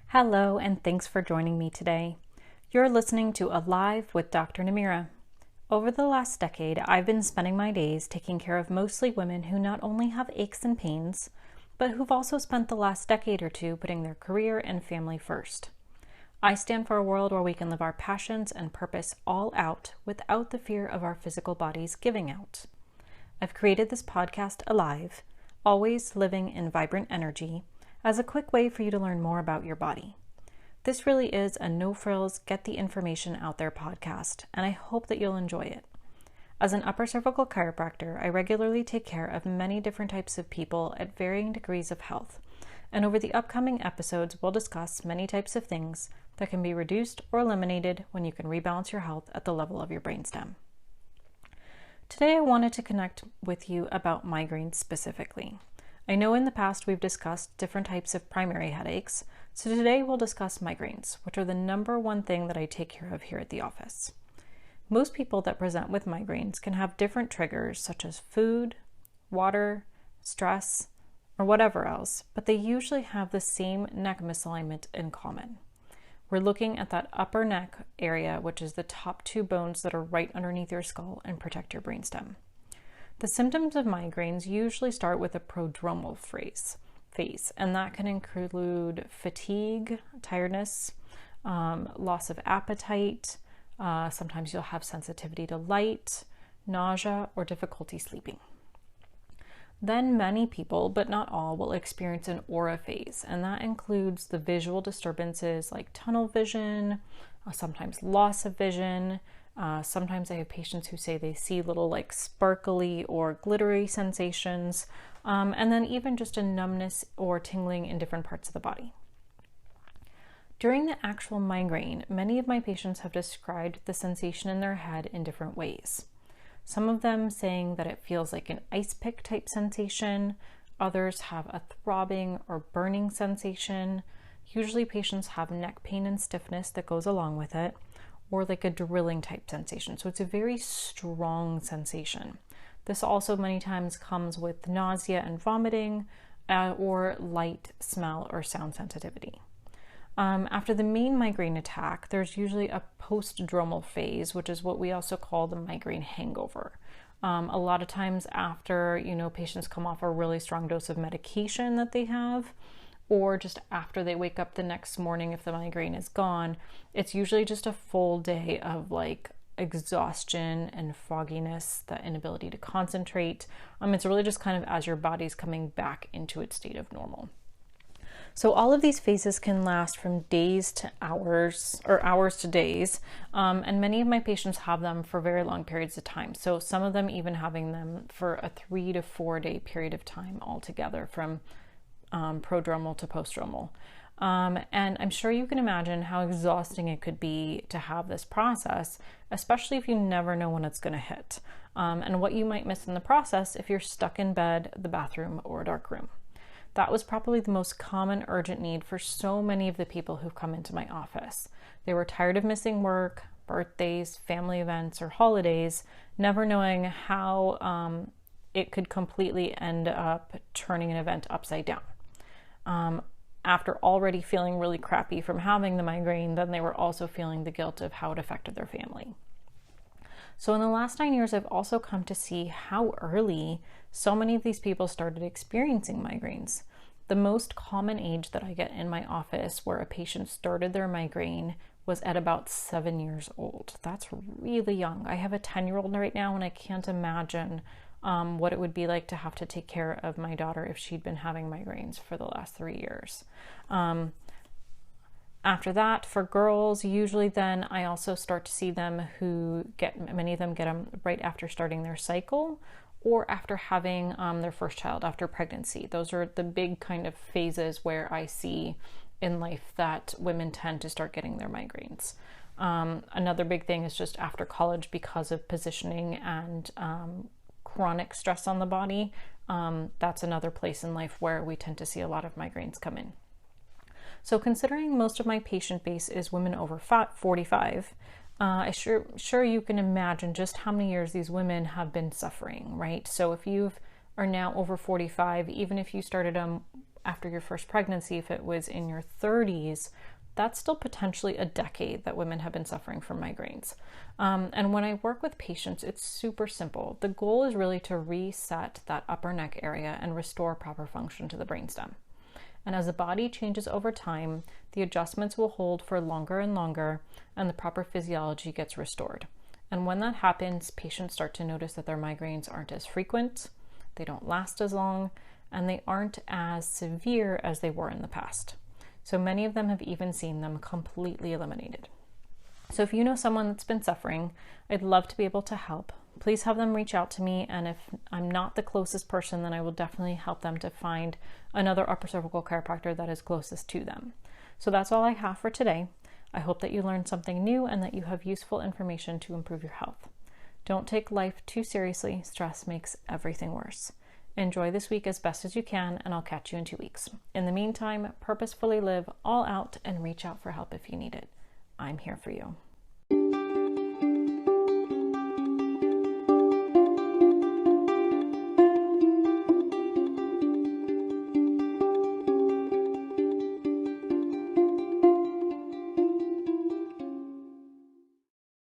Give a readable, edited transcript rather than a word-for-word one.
Hello, and thanks for joining me today. You're listening to Alive with Dr. Nimira. Over the last decade, I've been spending my days taking care of mostly women who not only have aches and pains, but who've also spent the last decade or two putting their career and family first. I stand for a world where we can live our passions and purpose all out without the fear of our physical bodies giving out. I've created this podcast, Alive, always living in vibrant energy, as a quick way for you to learn more about your body. This really is a no frills, get the information out there podcast, and I hope that you'll enjoy it. As an upper cervical chiropractor, I regularly take care of many different types of people at varying degrees of health, and over the upcoming episodes, we'll discuss many types of things that can be reduced or eliminated when you can rebalance your health at the level of your brainstem. Today, I wanted to connect with you about migraines specifically. I know in the past we've discussed different types of primary headaches, so today we'll discuss migraines, which are the number one thing that I take care of here at the office. Most people that present with migraines can have different triggers such as food, water, stress, or whatever else, but they usually have the same neck misalignment in common. We're looking at that upper neck area, which is the top two bones that are right underneath your skull and protect your brainstem. The symptoms of migraines usually start with a prodromal phase, and that can include fatigue, tiredness, loss of appetite. Sometimes you'll have sensitivity to light, nausea, or difficulty sleeping. Then many people, but not all, will experience an aura phase, and that includes the visual disturbances like tunnel vision, sometimes loss of vision. Sometimes I have patients who say they see little like sparkly or glittery sensations, and then even just a numbness or tingling in different parts of the body. During the actual migraine, many of my patients have described the sensation in their head in different ways. Some of them saying that it feels like an ice pick type sensation. Others have a throbbing or burning sensation. Usually patients have neck pain and stiffness that goes along with it, or like a drilling type sensation. So it's a very strong sensation. This also many times comes with nausea and vomiting, or light, smell, or sound sensitivity. After the main migraine attack, there's usually a post-dromal phase, which is what we also call the migraine hangover. A lot of times after, patients come off a really strong dose of medication that they have, or just after they wake up the next morning, if the migraine is gone, it's usually just a full day of like exhaustion and fogginess, the inability to concentrate. It's really just kind of as your body's coming back into its state of normal. So all of these phases can last from days to hours, or hours to days, and many of my patients have them for very long periods of time. So some of them even having them for a 3 to 4 day period of time altogether, from prodromal to postdromal. And I'm sure you can imagine how exhausting it could be to have this process, especially if you never know when it's going to hit, and what you might miss in the process if you're stuck in bed, the bathroom, or a dark room. That was probably the most common urgent need for so many of the people who've come into my office. They were tired of missing work, birthdays, family events, or holidays, never knowing how it could completely end up turning an event upside down. After already feeling really crappy from having the migraine, then they were also feeling the guilt of how it affected their family. So in the last 9 years, I've also come to see how early so many of these people started experiencing migraines. The most common age that I get in my office where a patient started their migraine was at about 7 years old. That's really young. I have a 10-year-old right now, and I can't imagine what it would be like to have to take care of my daughter if she'd been having migraines for the last 3 years. After that, for girls, usually then I also start to see them many of them get them right after starting their cycle, or after having their first child, after pregnancy. Those are the big kind of phases where I see in life that women tend to start getting their migraines. Another big thing is just after college, because of positioning and chronic stress on the body. That's another place in life where we tend to see a lot of migraines come in. So considering most of my patient base is women over 45, I'm sure you can imagine just how many years these women have been suffering, right? So if you are now over 45, even if you started them after your first pregnancy, if it was in your 30s, that's still potentially a decade that women have been suffering from migraines. And when I work with patients, it's super simple. The goal is really to reset that upper neck area and restore proper function to the brainstem. And as the body changes over time, the adjustments will hold for longer and longer, and the proper physiology gets restored. And when that happens, patients start to notice that their migraines aren't as frequent, they don't last as long, and they aren't as severe as they were in the past. So many of them have even seen them completely eliminated. So if you know someone that's been suffering, I'd love to be able to help. Please have them reach out to me, and if I'm not the closest person, then I will definitely help them to find another upper cervical chiropractor that is closest to them. So that's all I have for today. I hope that you learned something new and that you have useful information to improve your health. Don't take life too seriously. Stress makes everything worse. Enjoy this week as best as you can, and I'll catch you in 2 weeks. In the meantime, purposefully live all out and reach out for help if you need it. I'm here for you.